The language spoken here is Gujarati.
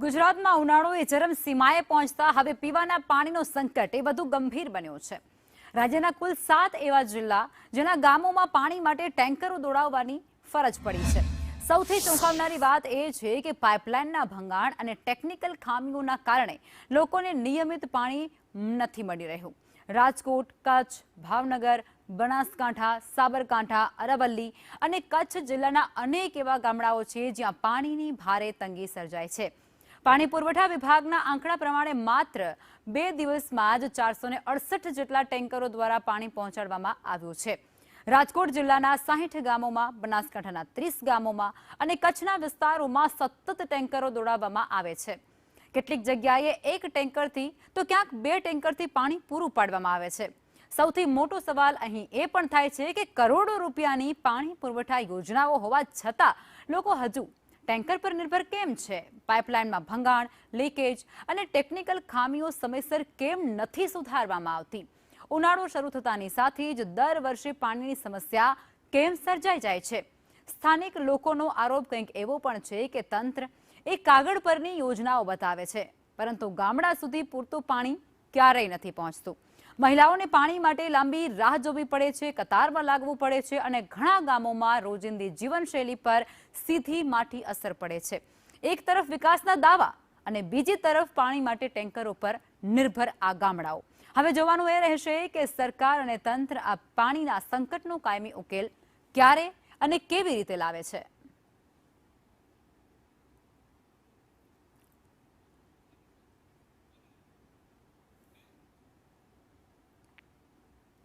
ગુજરાતમાં ઉનાળો એ ચરમસીમાએ પહોંચતા હવે પીવાના પાણીનો સંકટ એ વધુ ગંભીર બન્યો છે। રાજ્યના કુલ 7 એવા જિલ્લા જેના ગામોમાં પાણી માટે ટેન્કરો દોડાવવાની ફરજ પડી છે। સૌથી ચોંકાવનારી વાત એ છે કે પાઇપલાઇનના ભંગાણ અને ટેકનિકલ ખામીઓના કારણે લોકોને નિયમિત પાણી નથી મળી રહ્યું। રાજકોટ, કચ્છ, ભાવનગર, બનાસકાંઠા, સાબરકાંઠા, અરવલ્લી અને કચ્છ જિલ્લાના અનેક એવા ગામડાઓ છે જ્યાં પાણીની ભારે તંગી સર્જાય છે। પાણી પુરવઠા વિભાગના આંકડા પ્રમાણે માત્ર 2 દિવસમાં જ 468 જેટલા ટેન્કરો દ્વારા પાણી પહોંચાડવામાં આવ્યું છે। રાજકોટ જિલ્લાના 60 ગામોમાં, બનાસકાંઠાના 30 ગામોમાં અને કચ્છના વિસ્તારોમાં સતત ટેન્કરો દોડાવવામાં આવે છે। કેટલીક જગ્યાએ 1 ટેન્કરથી તો ક્યાંક 2 ટેન્કરથી પાણી પૂરું પાડવામાં આવે છે। સૌથી મોટો સવાલ અહીં એ પણ થાય છે કે કરોડો રૂપિયાની પાણી પુરવઠા યોજનાઓ હોવા છતાં લોકો હજુ ટેન્કર પર નિર્ભર કેમ છે? પાઇપલાઇનમાં ભંગાણ, લીકેજ અને ટેકનિકલ ખામીઓ સમયસર કેમ નથી સુધારવામાં આવતી? ઉનાળો શરૂ થતાની સાથે જ દર વર્ષે પાણીની સમસ્યા કેમ સર્જાઈ જાય છે? સ્થાનિક લોકોનો આરોપ કંઈક એવો પણ છે કે તંત્ર એ કાગળ પરની યોજનાઓ બતાવે છે, પરંતુ ગામડા સુધી પૂરતું પાણી ક્યારેય નથી પહોંચતું। મહિલાઓને પાણી માટે લાંબી રાહ જોવી પડે છે, કતારમાં લાગવું પડે છે અને ઘણા ગામોમાં રોજિંદી જીવનશૈલી પર સીધી માઠી અસર પડે છે। એક તરફ વિકાસના દાવા અને બીજી તરફ પાણી માટે ટેન્કરો પર નિર્ભર આ ગામડાઓ। હવે જોવાનું એ રહેશે કે સરકાર અને તંત્ર આ પાણીના સંકટનો કાયમી ઉકેલ ક્યારે અને કેવી રીતે લાવે છે।